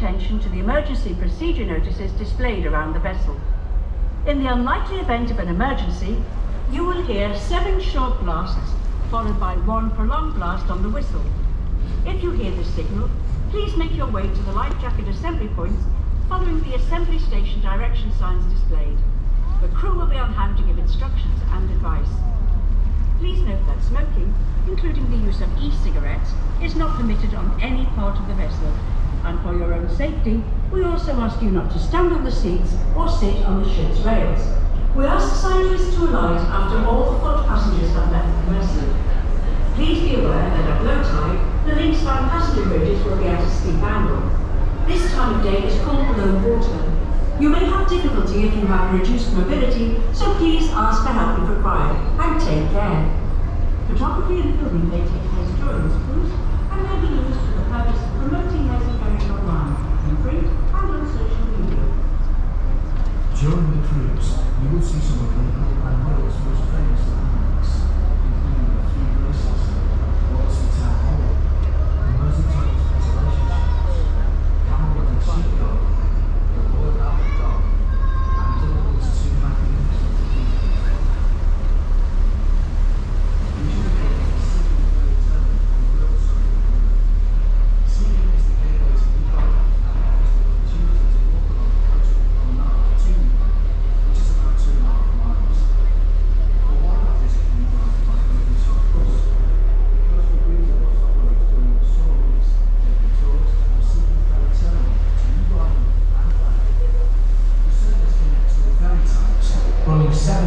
attention to the emergency procedure notices displayed around the vessel. In the unlikely event of an emergency, you will hear 7 short blasts followed by 1 prolonged blast on the whistle. If you hear this signal, please make your way to the life jacket assembly points following the assembly station direction signs displayed. The crew will be on hand to give instructions and advice. Please note that smoking, including the use of e-cigarettes, is not permitted on any part of the vessel. And for your own safety, we also ask you not to stand on the seats or sit on the ship's rails. We ask cyclists to alight after all the float passengers have left the Mersey. Please be aware that at low tide, the link span passenger bridges will be at a steep angle. This time of day is called low water. You may have difficulty if you have reduced mobility, so please ask for help if required, and take care. Photography and filming may take place during this cruise, and may be used for the purpose of promoting Mersey Ferries online, in print and on social media. During the cruise, you will see some of local and world's most famous landmarks, including the 3 places, Waterfront Town Hall, the Mersey Ferries Conservation Shelters, Camelwood Sheepdog, the Royal Albert Dock, and Liverpool's 2 magnificent cathedrals. Usually, it's simply very telling on the real story. Seeing is the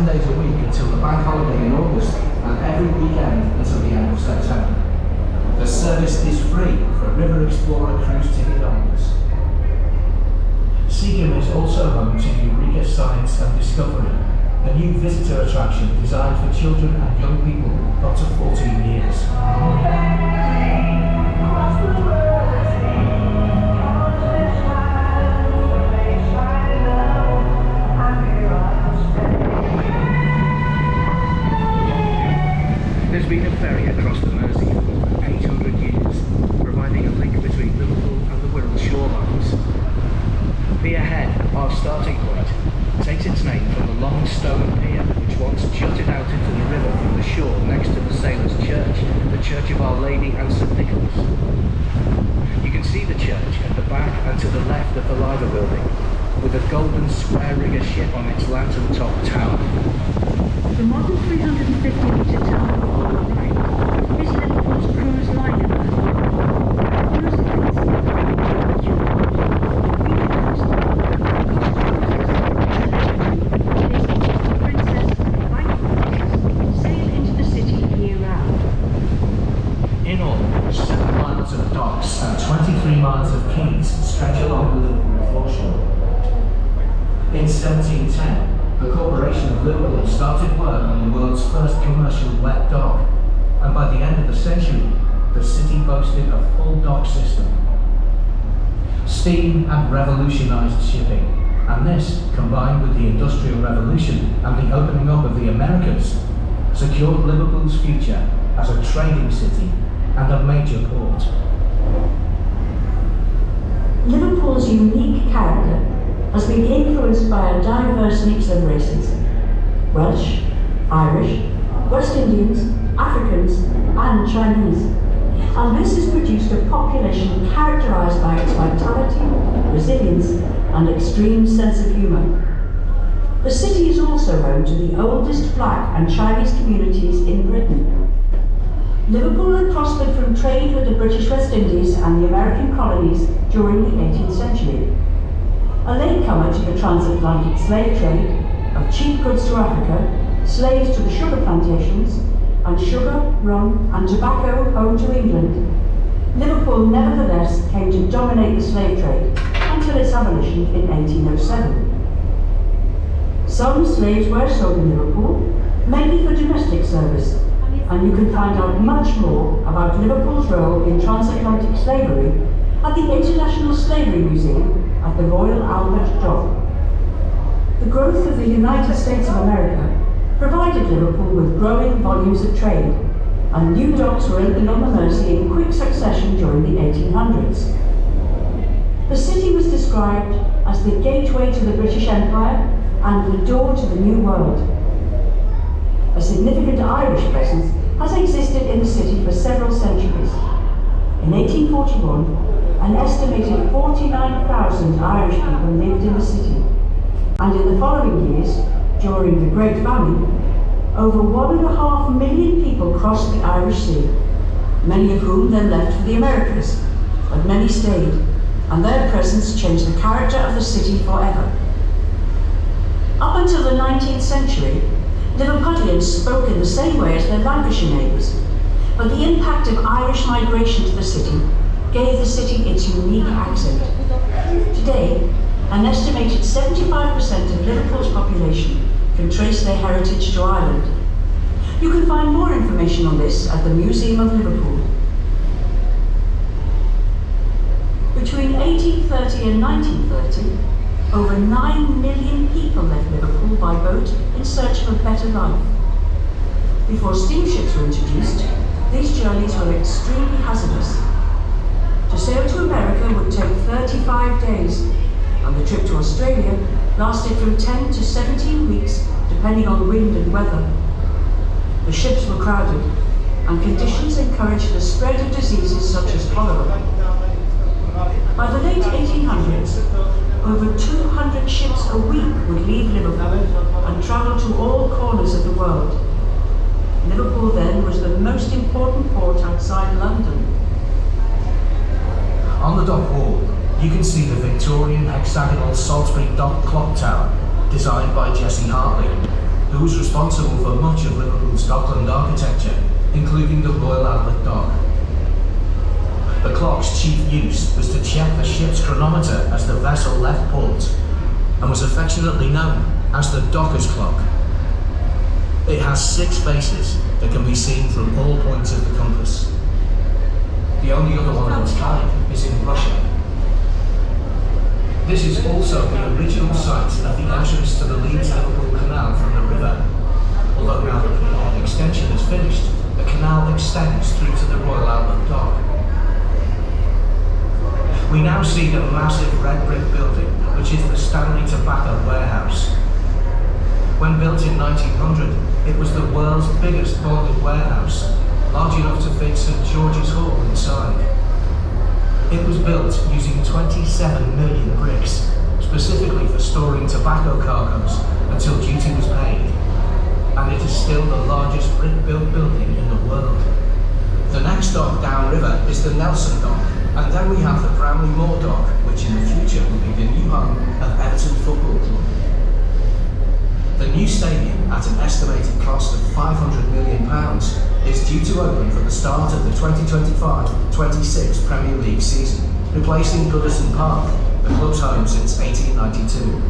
7 days a week until the bank holiday in August and every weekend until the end of September. The service is free for River Explorer cruise ticket holders. Sightseeing is also home to Eureka Science and Discovery, a new visitor attraction designed for children and young people up to 14 years. There's been a ferry across the Mersey for more than 800 years, providing a link between Liverpool and the Wirral shorelines. Here ahead, our starting point takes its name from the long stone pier which once jutted out into the river from the shore next to the Sailors' Church, the Church of Our Lady and St Nicholas. You can see the church at the back and to the left of the Liver building, with a golden square rigger ship on its lantern-top tower. The modern 350-metre tower is Liverpool's cruise liner. Sail into the city year-round. In all, 7 miles of docks and 23 miles of quays stretch along the Liverpool foreshore. In 1710, the Corporation of Liverpool started work on the world's first commercial wet dock, and by the end of the century, the city boasted a full dock system. Steam had revolutionised shipping, and this, combined with the Industrial Revolution and the opening up of the Americas, secured Liverpool's future as a trading city and a major port. Liverpool's unique character has been influenced by a diverse mix of races: Welsh, Irish, West Indians, Africans and Chinese. And this has produced a population characterised by its vitality, resilience and extreme sense of humour. The city is also home to the oldest black and Chinese communities in Britain. Liverpool had prospered from trade with the British West Indies and the American colonies during the 18th century. A latecomer to the transatlantic slave trade, of cheap goods to Africa, slaves to the sugar plantations, and sugar, rum and tobacco home to England, Liverpool nevertheless came to dominate the slave trade until its abolition in 1807. Some slaves were sold in Liverpool, mainly for domestic service, and you can find out much more about Liverpool's role in transatlantic slavery at the International Slavery Museum at the Royal Albert Dock. The growth of the United States of America provided Liverpool with growing volumes of trade, and new docks were opened on the Mersey in quick succession during the 1800s. The city was described as the gateway to the British Empire and the door to the New World. A significant Irish presence has existed in the city for several centuries. In 1841, an estimated 49,000 Irish people lived in the city, and in the following years, during the Great Famine, over 1.5 million people crossed the Irish Sea, many of whom then left for the Americas, but many stayed, and their presence changed the character of the city forever. Up until the 19th century, Liverpudlians spoke in the same way as their Lancashire neighbours, but the impact of Irish migration to the city gave the city its unique accent. Today, an estimated 75% of Liverpool's population can trace their heritage to Ireland. You can find more information on this at the Museum of Liverpool. Between 1830 and 1930, over 9 million people left Liverpool by boat in search of a better life. Before steamships were introduced, these journeys were extremely hazardous. To sail to America would take 35 days, and the trip to Australia lasted from 10 to 17 weeks, depending on wind and weather. The ships were crowded, and conditions encouraged the spread of diseases such as cholera. By the late 1800s, over 200 ships a week would leave Liverpool and travel to all corners of the world. Liverpool then was the most important port outside London. On the dock wall, you can see the Victorian hexagonal Salisbury dock clock tower, designed by Jesse Hartley, who was responsible for much of Liverpool's dockland architecture, including the Royal Albert Dock. The clock's chief use was to check the ship's chronometer as the vessel left port, and was affectionately known as the docker's clock. It has 6 faces that can be seen from all points of the compass. The only other one of its kind is in Russia. This is also the original site of the entrance to the Leeds-Liverpool Canal from the river. Although now the pier extension is finished, the canal extends through to the Royal Albert Dock. We now see the massive red brick building, which is the Stanley Tobacco Warehouse. When built in 1900, it was the world's biggest bonded warehouse, large enough to fit St George's Hall inside. It was built using 27 million bricks, specifically for storing tobacco cargoes until duty was paid, and it is still the largest brick-built building in the world. The next dock downriver is the Nelson Dock, and then we have the Bramley Moor Dock, which in the future will be the new home of Everton Football Club. The new stadium, at an estimated cost of £500 million, is due to open for the start of the 2025-26 Premier League season, replacing Goodison Park, the club's home since 1892.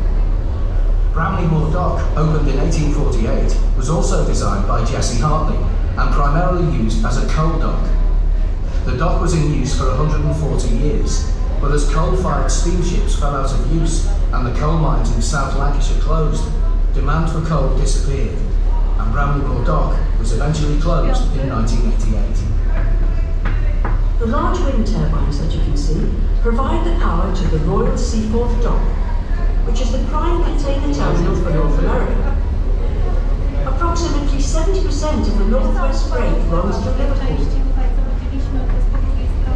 Bramley Moor Dock, opened in 1848, was also designed by Jesse Hartley and primarily used as a coal dock. The dock was in use for 140 years, but as coal-fired steamships fell out of use and the coal mines in South Lancashire closed, demand for coal disappeared, and Bramley Moor Dock was eventually closed in 1988. The large wind turbines that you can see provide the power to the Royal Seaforth Dock, which is the prime container terminal for North America. Approximately 70% of the Northwest Freight runs through Liverpool.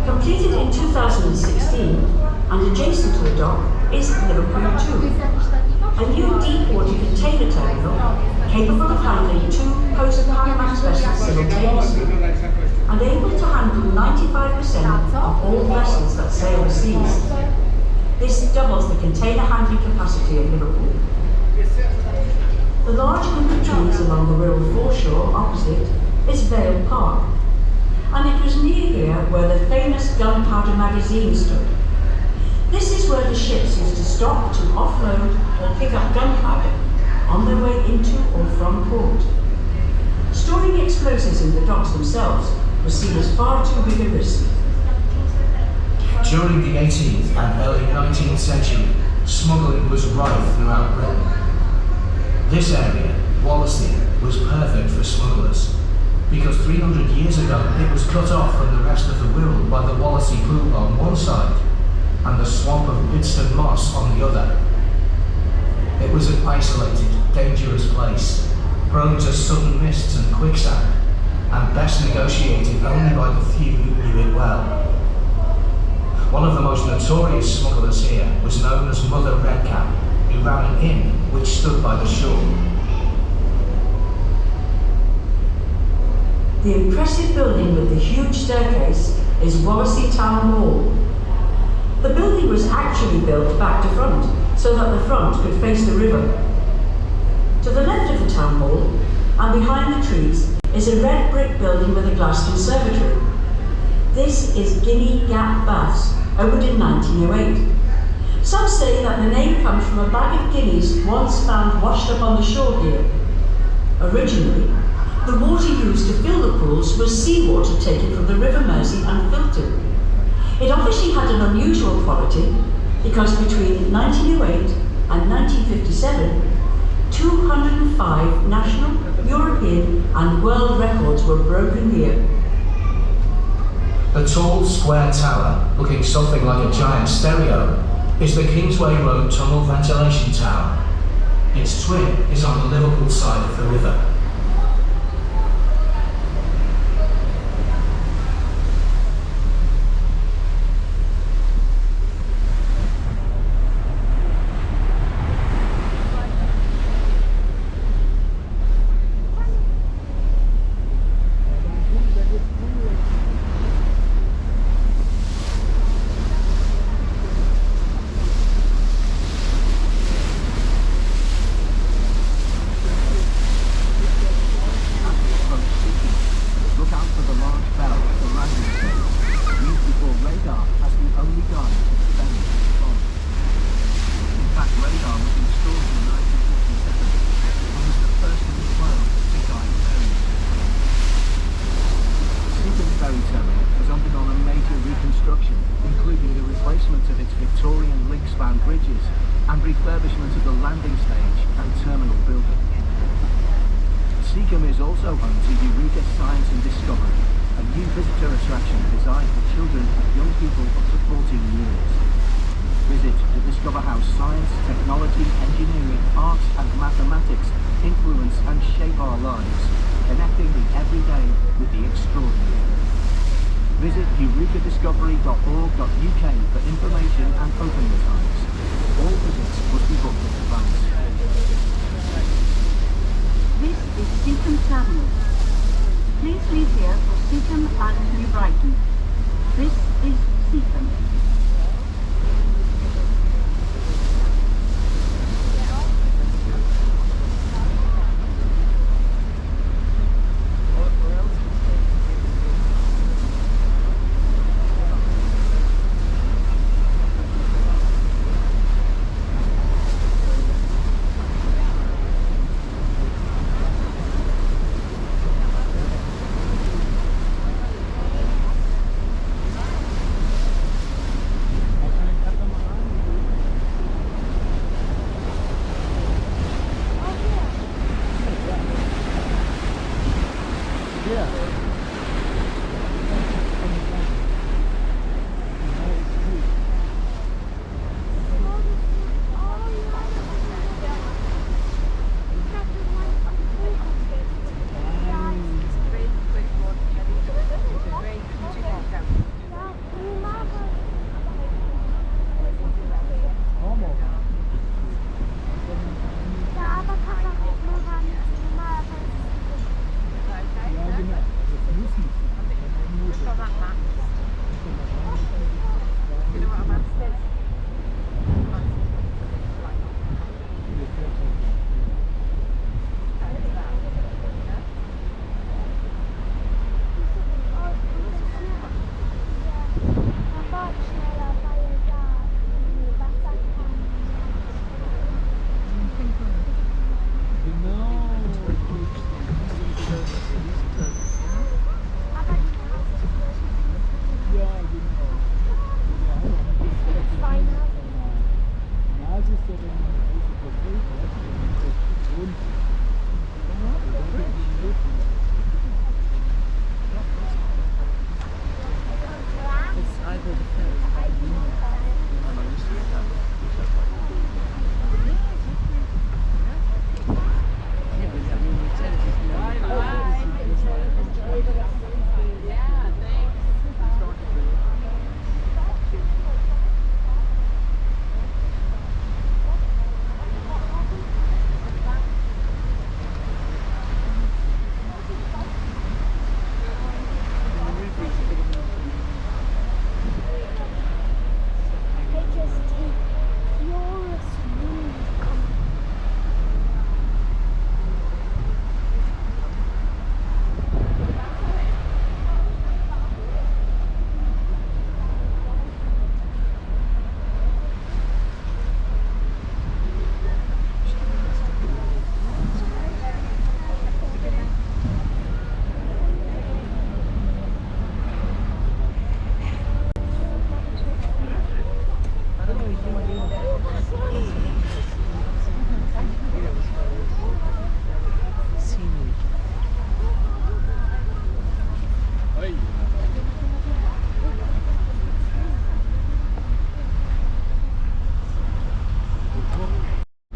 Completed in 2016 and adjacent to the dock is Liverpool 2, a new deep-water container terminal capable of handling 2 post-Panamax vessels simultaneously and able to handle 95% of all vessels that sail the seas. This doubles the container handling capacity of Liverpool. The large group of trees along the Wirral foreshore opposite is Vale Park, and it was near here where the famous gunpowder magazine stood. This is where the ships used to stop to offload or pick up gunpowder on their way into or from port. Storing explosives in the docks themselves was seen as far too big a risk. During the 18th and early 19th century, smuggling was rife throughout Britain. This area, Wallasey, was perfect for smugglers, because 300 years ago it was cut off from the rest of the Wirral by the Wallasey Pool on one side and the swamp of Bidston Moss on the other. It was an isolated, dangerous place, prone to sudden mists and quicksand, and best negotiated only by the few who knew it well. One of the most notorious smugglers here was known as Mother Redcap, who ran an inn which stood by the shore. The impressive building with the huge staircase is Wallasey Town Hall. The building was actually built back to front, so that the front could face the river. To the left of the town hall, and behind the trees, is a red brick building with a glass conservatory. This is Guinea Gap Baths, opened in 1908. Some say that the name comes from a bag of guineas once found washed up on the shore here. Originally, the water used to fill the pools was seawater taken from the River Mersey and filtered. It obviously had an unusual quality because between 1908 and 1957, 205 national, European and world records were broken here. The tall, square tower, looking something like a giant stereo, is the Kingsway Road Tunnel Ventilation Tower. Its twin is on the Liverpool side of the river. ferries and refurbishment of the landing stage and terminal building. Seacombe is also home to Eureka Science and Discovery, a new visitor attraction designed for children and young people up to 14 years. Visit to discover how science, technology, engineering, arts and mathematics influence and shape our lives, connecting the everyday with the extraordinary. Visit eurekadiscovery.org.uk for information and opening times. All visits must be booked in advance. This is Seacombe Terminal. Please leave here for Seacombe and New Brighton. This is Seacombe.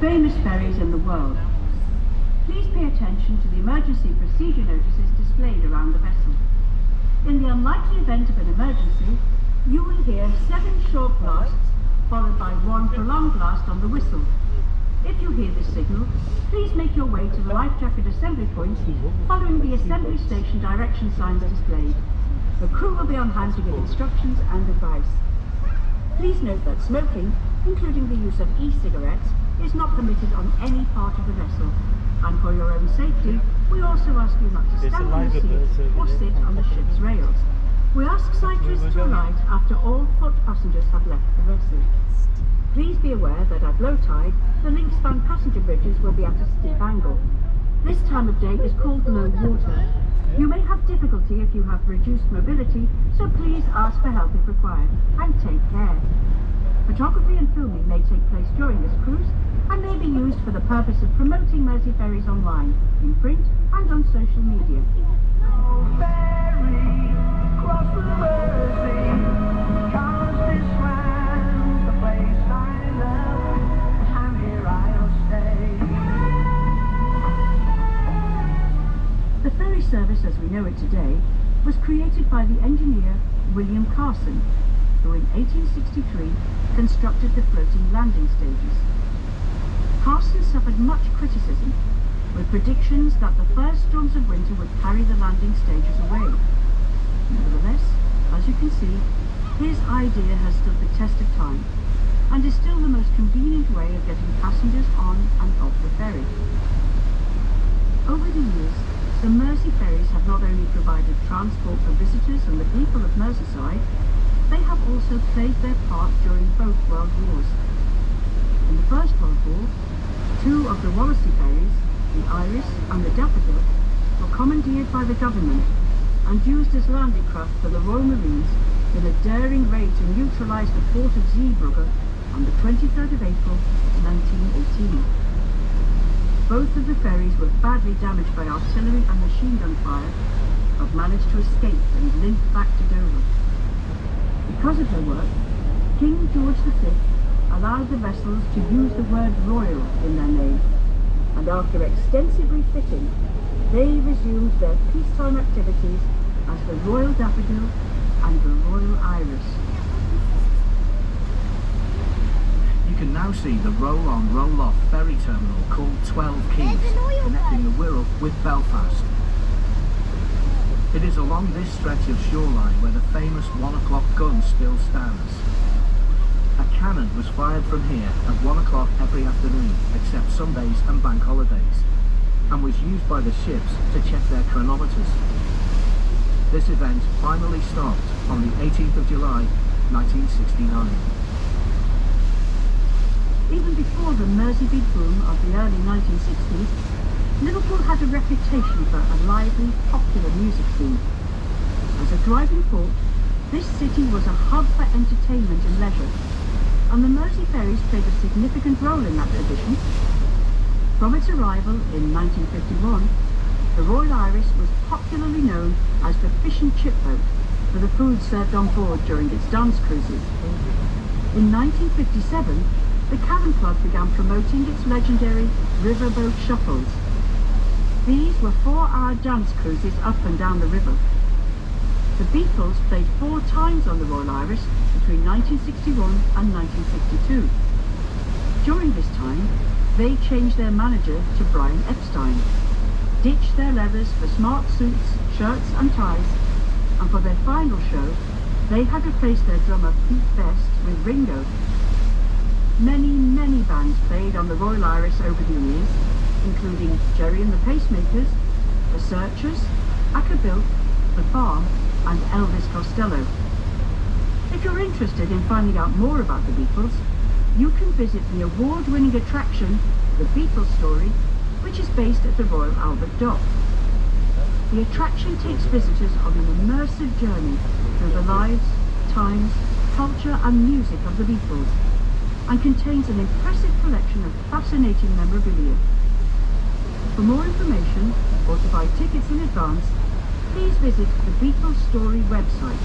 Famous ferries in the world. Please pay attention to the emergency procedure notices displayed around the vessel. In the unlikely event of an emergency, you will hear 7 short blasts followed by 1 prolonged blast on the whistle. If you hear this signal, please make your way to the life jacket assembly point following the assembly station direction signs displayed. The crew will be on hand to give instructions and advice. Please note that smoking, including the use of e-cigarettes, is not permitted on any part of the vessel. And for your own safety, we also ask you not to stand on the seat or sit on the ship's rails. We ask cyclists to alight after all foot passengers have left the vessel. Please be aware that at low tide, the link span passenger bridges will be at a steep angle. This time of day is called low water. You may have difficulty if you have reduced mobility, so please ask for help if required, and take care. Photography and filming may take place during this cruise and may be used for the purpose of promoting Mersey Ferries online, in print and on social media. The ferry service as we know it today was created by the engineer William Carson, who in 1863 constructed the floating landing stages. Carson suffered much criticism, with predictions that the first storms of winter would carry the landing stages away. Nevertheless, as you can see, his idea has stood the test of time, and is still the most convenient way of getting passengers on and off the ferry. Over the years, the Mersey ferries have not only provided transport for visitors and the people of Merseyside, they have also played their part during both World Wars. In the First World War, two of the Wallasey ferries, the Iris and the Daffodil, were commandeered by the government and used as landing craft for the Royal Marines in a daring raid to neutralise the port of Zeebrugge on the 23rd of April 1918. Both of the ferries were badly damaged by artillery and machine gun fire, but managed to escape and limp back to Dover. Because of their work, King George V allowed the vessels to use the word Royal in their name, and after extensive refitting, they resumed their peacetime activities as the Royal Daffodil and the Royal Iris. You can now see the roll-on, roll-off ferry terminal called 12 Quays, connecting the Wirral with Belfast. It is along this stretch of shoreline where the famous 1 o'clock gun still stands. A cannon was fired from here at 1 o'clock every afternoon, except Sundays and bank holidays, and was used by the ships to check their chronometers. This event finally stopped on the 18th of July, 1969. Even before the Merseybeat boom of the early 1960s, Liverpool had a reputation for a lively, popular music scene. As a thriving port, this city was a hub for entertainment and leisure, and the Mersey ferries played a significant role in that tradition. From its arrival in 1951, the Royal Iris was popularly known as the fish and chip boat for the food served on board during its dance cruises. In 1957, the Cavern Club began promoting its legendary riverboat shuffles. These were 4-hour dance cruises up and down the river. The Beatles played 4 times on the Royal Iris between 1961 and 1962. During this time, they changed their manager to Brian Epstein, ditched their leathers for smart suits, shirts and ties, and for their final show, they had replaced their drummer Pete Best with Ringo. Many bands played on the Royal Iris over the years, including Jerry and the Pacemakers, The Searchers, Accabill, The Farm, and Elvis Costello. If you're interested in finding out more about the Beatles, you can visit the award-winning attraction, The Beatles Story, which is based at the Royal Albert Dock. The attraction takes visitors on an immersive journey through the lives, times, culture and music of the Beatles, and contains an impressive collection of fascinating memorabilia. For more information, or to buy tickets in advance, please visit the Beatles Story website.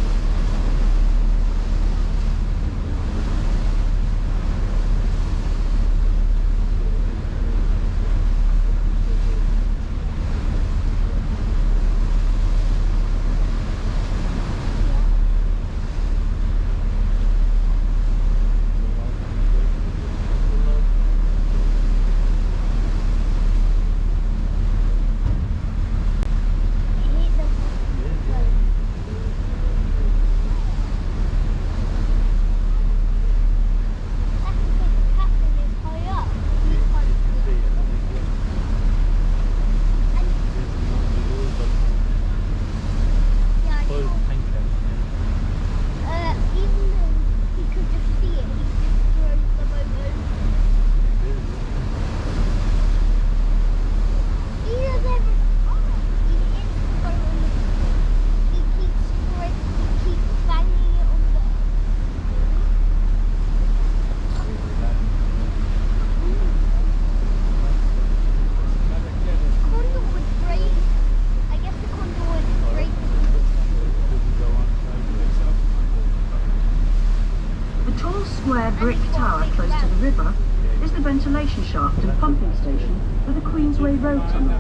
the ventilation shaft and pumping station for the Queensway Road Tunnel,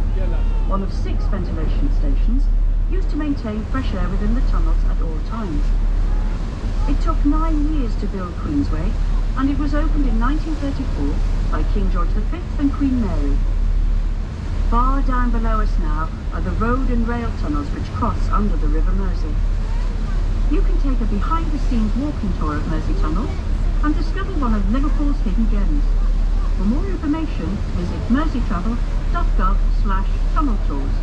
one of 6 ventilation stations used to maintain fresh air within the tunnels at all times. It took 9 years to build Queensway, and it was opened in 1934 by King George V and Queen Mary. Far down below us now are the road and rail tunnels which cross under the River Mersey. You can take a behind-the-scenes walking tour of Mersey Tunnel and discover one of Liverpool's hidden gems. For more information, visit merseytravel.gov/tunnel tours.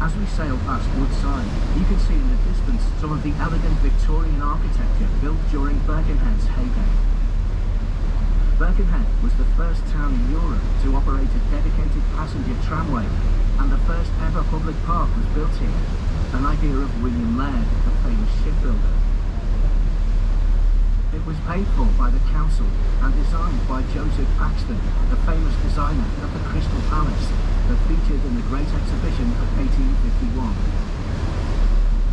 As we sail past Woodside, you can see in the distance some of the elegant Victorian architecture built during Birkenhead's heyday. Birkenhead was the first town in Europe to operate a dedicated passenger tramway, and the first ever public park was built here, an idea of William Laird, the famous shipbuilder. It was paid for by the council and designed by Joseph Paxton, the famous designer of the Crystal Palace that featured in the Great Exhibition of 1851.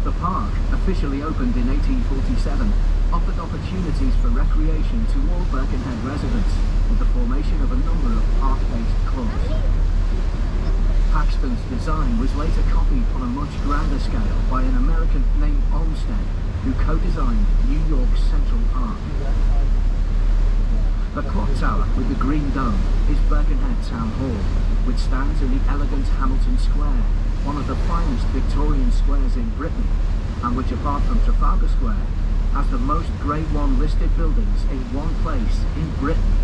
The park, officially opened in 1847, offered opportunities for recreation to all Birkenhead residents with the formation of a number of park-based clubs. Paxton's design was later copied on a much grander scale by an American named Olmsted, who co-designed New York's Central Park. The clock tower with the green dome is Birkenhead Town Hall, which stands in the elegant Hamilton Square, one of the finest Victorian squares in Britain, and which, apart from Trafalgar Square, has the most Grade 1 listed buildings in one place in Britain.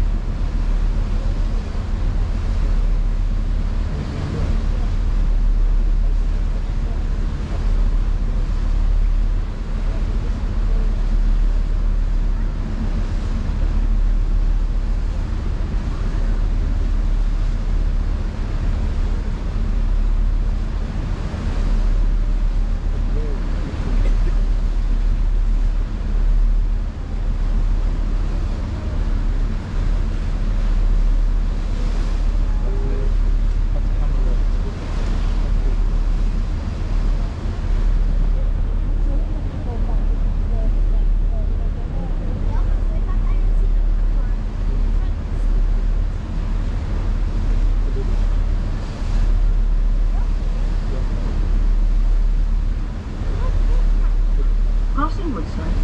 Passing Woodside,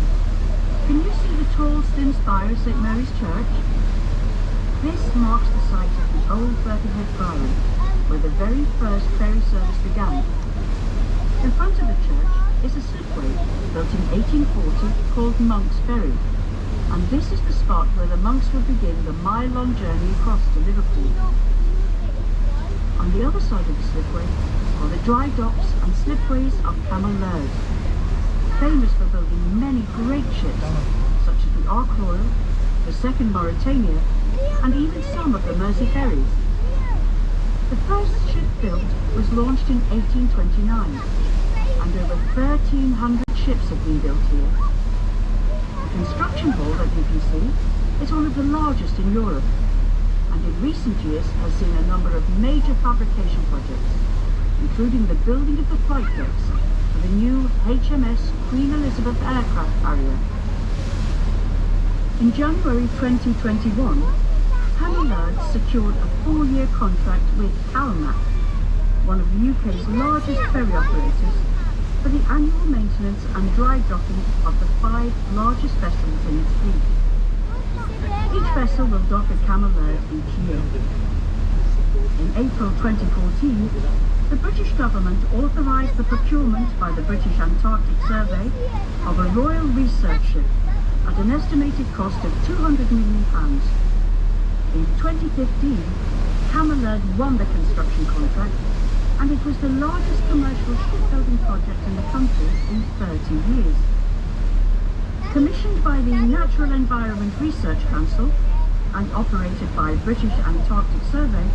can you see the tall, thin spire of St Mary's Church? This marks the site of the old Birkenhead Priory, where the very first ferry service began. In front of the church is a slipway built in 1840 called Monk's Ferry, and this is the spot where the monks would begin the mile-long journey across to Liverpool. On the other side of the slipway are the dry docks and slipways of Camel Laird, famous for building many great ships, such as the Ark Royal, the Second Mauretania, and even some of the Mersey Ferries. The first ship built was launched in 1829, and over 1,300 ships have been built here. The construction hall that you can see is one of the largest in Europe, and in recent years has seen a number of major fabrication projects, including the building of the flight decks for the new HMS Queen Elizabeth aircraft carrier. In January 2021, Camel Laird secured a 4-year contract with Almac, one of the UK's largest ferry operators, for the annual maintenance and dry docking of the 5 largest vessels in its fleet. Each vessel will dock at Camberlad each year. In April 2014, the British government authorised the procurement by the British Antarctic Survey of a Royal Research Ship at an estimated cost of £200 million. In 2015, Camberlad won the construction contract, and it was the largest commercial shipbuilding project in the country in 30 years. Commissioned by the Natural Environment Research Council and operated by British Antarctic Survey,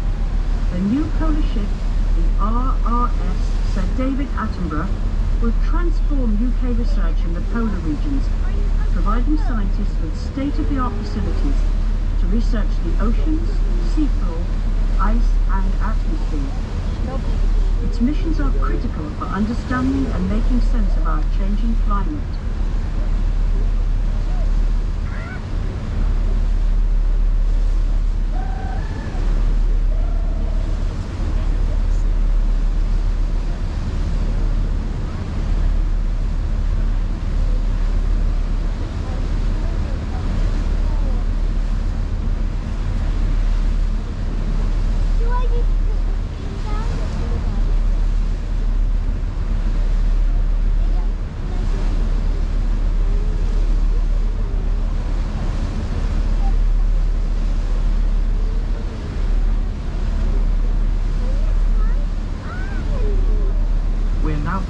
the new polar ship, the RRS Sir David Attenborough, will transform UK research in the polar regions, providing scientists with state-of-the-art facilities to research the oceans, seafloor, ice and atmosphere. Its missions are critical for understanding and making sense of our changing climate.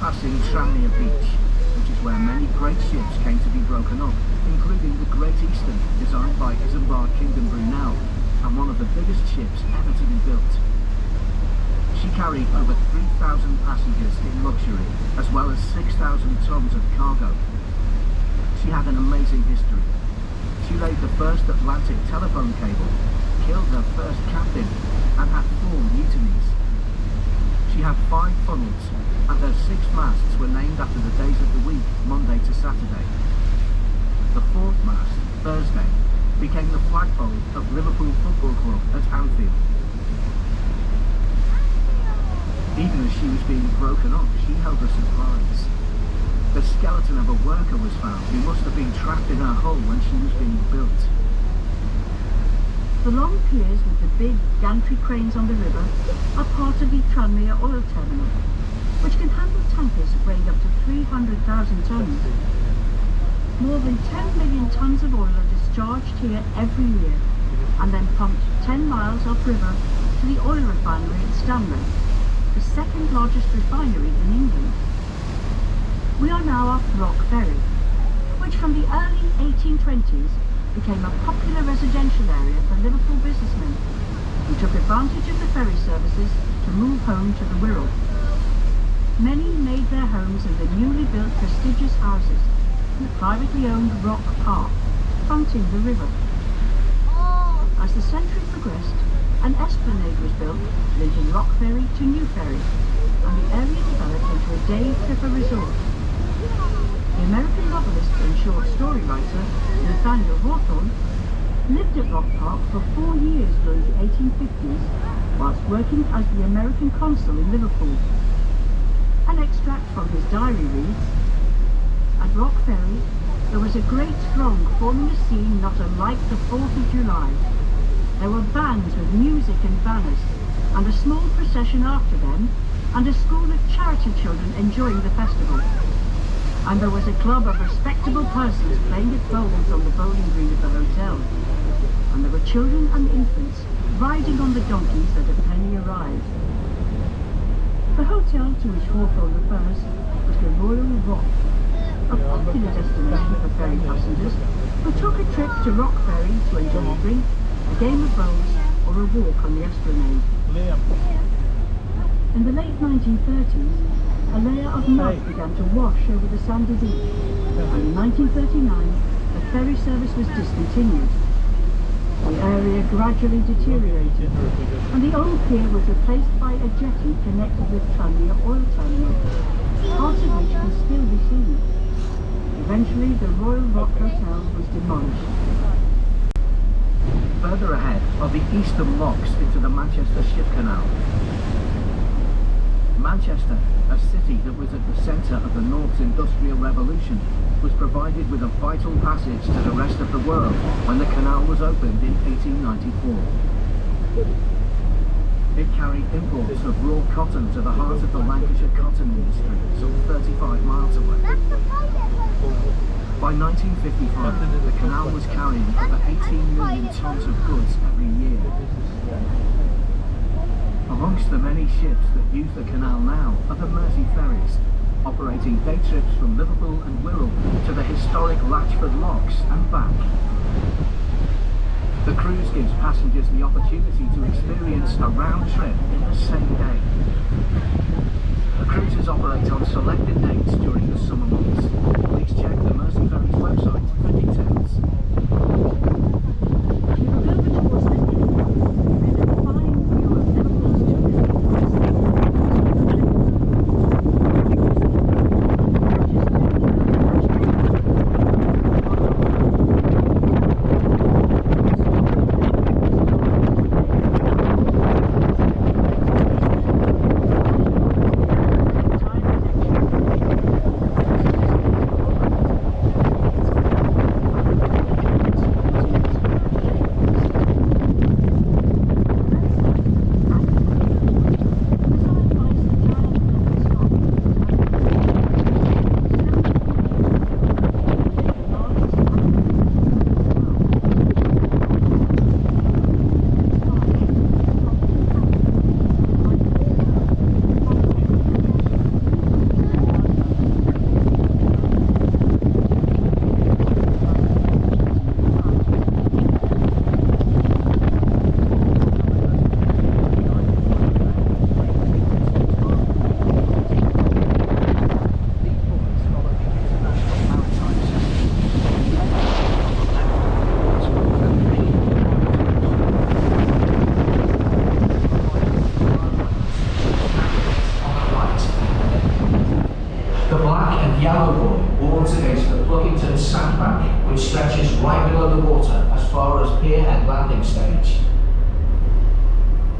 Passing Tranmere Beach, which is where many great ships came to be broken up, including the Great Eastern, designed by Isambard Kingdom Brunel, and one of the biggest ships ever to be built. She carried over 3,000 passengers in luxury, as well as 6,000 tons of cargo. She had an amazing history. She laid the first Atlantic telephone cable, killed her first captain, and had 4 mutinies. She had 5 funnels, and her 6 masts were named after the days of the week, Monday to Saturday. The 4th mast, Thursday, became the flagpole of Liverpool Football Club at Anfield. Even as she was being broken up, she held a surprise. The skeleton of a worker was found who must have been trapped in her hull when she was being built. The long piers with the big gantry cranes on the river are part of the Tranmere Oil Terminal, which can handle tankers weighing up to 300,000 tons. More than 10 million tons of oil are discharged here every year and then pumped 10 miles upriver to the oil refinery at Stanley, the 2nd largest refinery in England. We are now off Rock Ferry, which from the early 1820s became a popular residential area for Liverpool businessmen who took advantage of the ferry services to move home to the Wirral. Many made their homes in the newly built prestigious houses in the privately owned Rock Park, fronting the river. As the century progressed, an esplanade was built linking Rock Ferry to New Ferry, and the area developed into a day tripper resort. The American novelist and short story writer Nathaniel Hawthorne lived at Rock Park for 4 years during the 1850s whilst working as the American consul in Liverpool. An extract from his diary reads, "At Rock Ferry, there was a great throng forming a scene not unlike the 4th of July. There were bands with music and banners, and a small procession after them, and a school of charity children enjoying the festival. And there was a club of respectable persons playing at bowls on the bowling green of the hotel. And there were children and infants riding on the donkeys at a penny a ride." The hotel to which Hawthorne refers was the Royal Rock, a popular destination for ferry passengers who took a trip to Rock Ferry to enjoy a drink, a game of bowls, or a walk on the esplanade. In the late 1930s, a layer of mud began to wash over the sandy beach, and in 1939, the ferry service was discontinued. The area gradually deteriorated, and the old pier was replaced by a jetty connected with Tranmere Oil Terminal, part of which can still be seen. Eventually, the Royal Rock Hotel was demolished. Further ahead are the eastern locks into the Manchester Ship Canal. Manchester, a city that was at the centre of the North's Industrial Revolution, was provided with a vital passage to the rest of the world when the canal was opened in 1894. It carried imports of raw cotton to the heart of the Lancashire cotton industry, some 35 miles away. By 1955, the canal was carrying over 18 million tonnes of goods every year. Amongst the many ships that use the canal now are the Mersey Ferries, operating day trips from Liverpool and Wirral to the historic Latchford Locks and back. The cruise gives passengers the opportunity to experience a round trip in the same day. The cruises operate on selected dates during the summer months. Please check the Mersey Ferries website for details.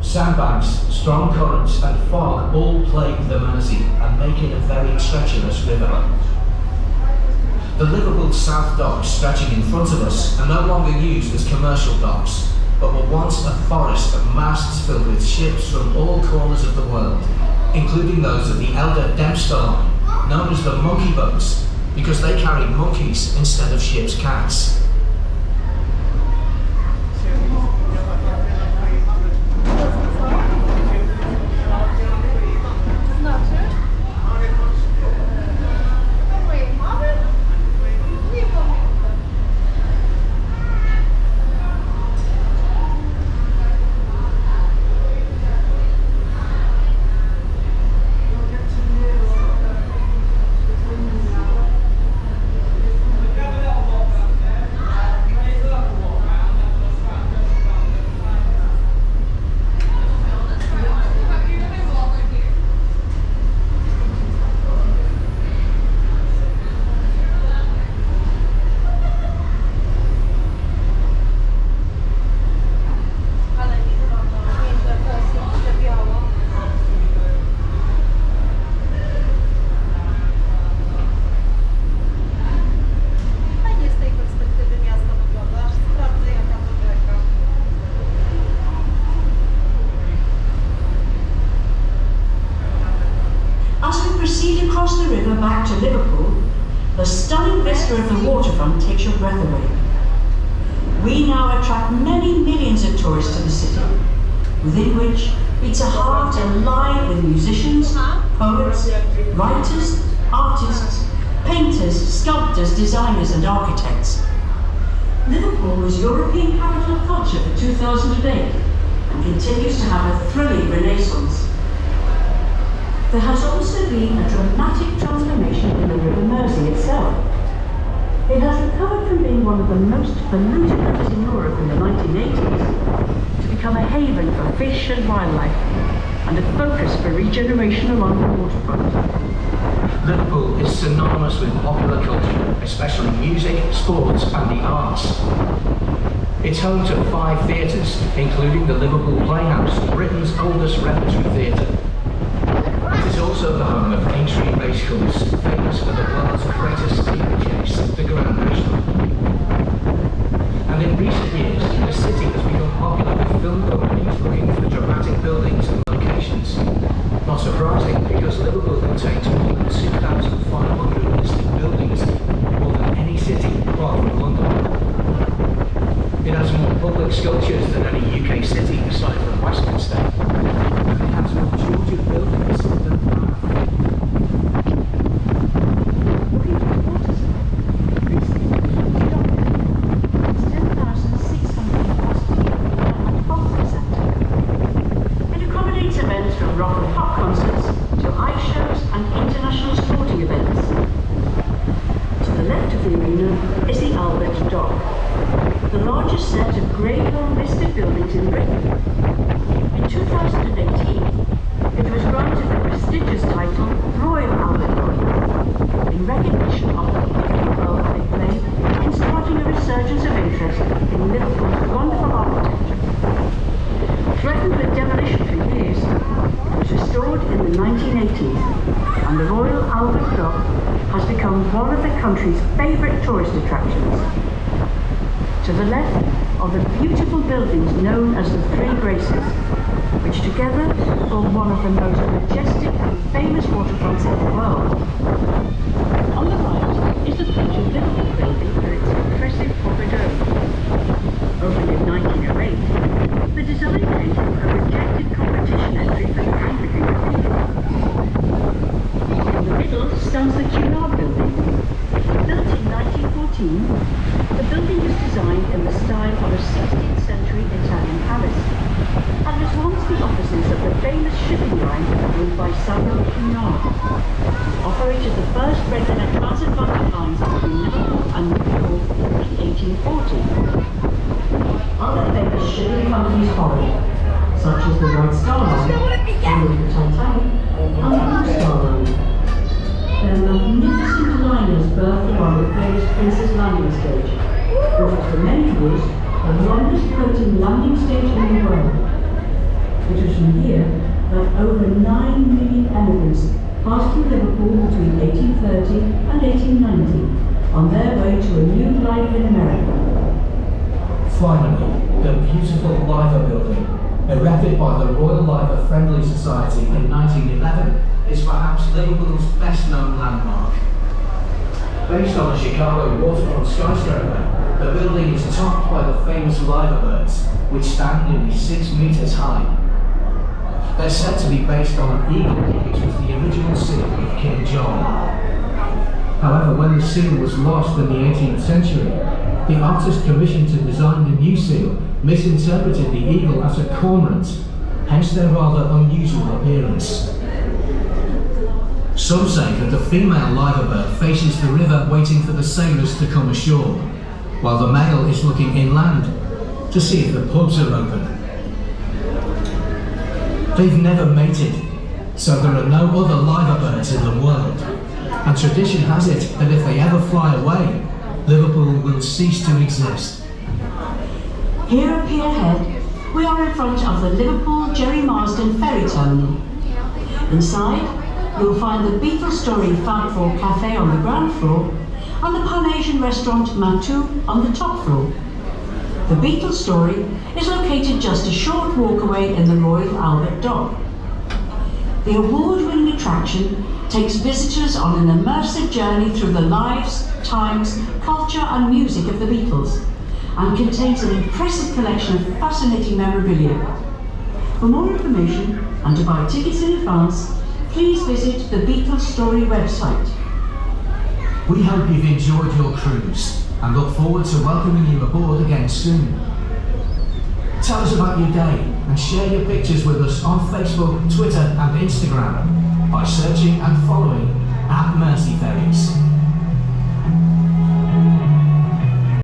Sandbanks, strong currents and fog all plague the Mersey and make it a very treacherous river. The Liverpool South docks stretching in front of us are no longer used as commercial docks, but were once a forest of masts filled with ships from all corners of the world, including those of the Elder Dempster line, known as the monkey boats, because they carried monkeys instead of ship's cats. Across the river back to Liverpool, the stunning vista of the waterfront takes your breath away. We now attract many millions of tourists to the city, within which beats a heart alive with musicians, poets, writers, artists, painters, sculptors, designers and architects. Liverpool was European Capital of Culture for 2008 and continues to have a thrilling renaissance. There has also been a dramatic transformation in the River Mersey itself. It has recovered from being one of the most polluted rivers in Europe in the 1980s to become a haven for fish and wildlife and a focus for regeneration along the waterfront. Liverpool is synonymous with popular culture, especially music, sports and the arts. It's home to 5 theatres, including the Liverpool Playhouse, Britain's oldest repertory theatre. It is also the home of Aintree Racecourse, famous for the world's greatest steeplechase. place, the Grand National. And in recent years, the city has become popular with film companies looking for dramatic buildings and locations. Not surprising, because Liverpool contains more than 2,500 listed buildings, more than any city apart from London. It has more public sculptures than any UK city aside from Westminster. And it has more Georgian buildings than Looking to the water side, recently it's 10,600 capacity and conference centre. It accommodates events from rock and pop concerts to ice shows and international sporting events. To the left of the arena is the Albert Dock, the largest set of Grade 1 listed buildings in Britain. In 2018, it was granted the prestigious title Royal Albert Dock, in recognition of the pivotal role they play in starting a resurgence of interest in Liverpool's wonderful architecture. Threatened with demolition for years, it was restored in the 1980s, and the Royal Albert Dock has become one of the country's favourite tourist attractions. To the left are the beautiful buildings known as the Three Graces, which together form one of the most majestic and famous waterfronts in the world. On the right is the featured Liverpool building with its impressive corporate dome. Opened in 1908, the design came from a rejected competition entry for the Anglican Cathedral. In the middle stands the Cunard building. Built in 1914, the building was designed in the style of a 16th century Italian palace, and was once the offices of the famous shipping line owned by Samuel Cunard, operated the first regular transatlantic lines between Liverpool and New York in 1840. Other famous shipping companies followed, such as the White Star Line, the Titanic, and the Blue Star Line. Their magnificent liners berthed along the famous Prince's Landing Stage, which was for many years the longest floating landing stage in the world. It was from here that over 9 million emigrants passed through Liverpool between 1830 and 1890 on their way to a new life in America. Finally, the beautiful Liver Building, erected by the Royal Liver Friendly Society in 1911, is perhaps Liverpool's best-known landmark. Based on the Chicago Waterfront skyscraper, the building is topped by the famous liver birds, which stand nearly 6 meters high. They're said to be based on an eagle, which was the original seal of King John. However, when the seal was lost in the 18th century, the artist commissioned to design the new seal misinterpreted the eagle as a cormorant, hence their rather unusual appearance. Some say that the female liver bird faces the river waiting for the sailors to come ashore, while the male is looking inland to see if the pubs are open. They've never mated, so there are no other liver birds in the world, and tradition has it that if they ever fly away, Liverpool will cease to exist. Here at Pier Head, we are in front of the Liverpool Jerry Marsden Ferry Terminal. Inside, you'll find the Beatles Story Fab Four Cafe on the ground floor and the Pan-Asian restaurant Mantou on the top floor. The Beatles Story is located just a short walk away in the Royal Albert Dock. The award-winning attraction takes visitors on an immersive journey through the lives, times, culture and music of the Beatles, and contains an impressive collection of fascinating memorabilia. For more information and to buy tickets in advance, please visit the Beatles Story website. We hope you've enjoyed your cruise and look forward to welcoming you aboard again soon. Tell us about your day and share your pictures with us on Facebook, Twitter and Instagram by searching and following @Mersey Ferries.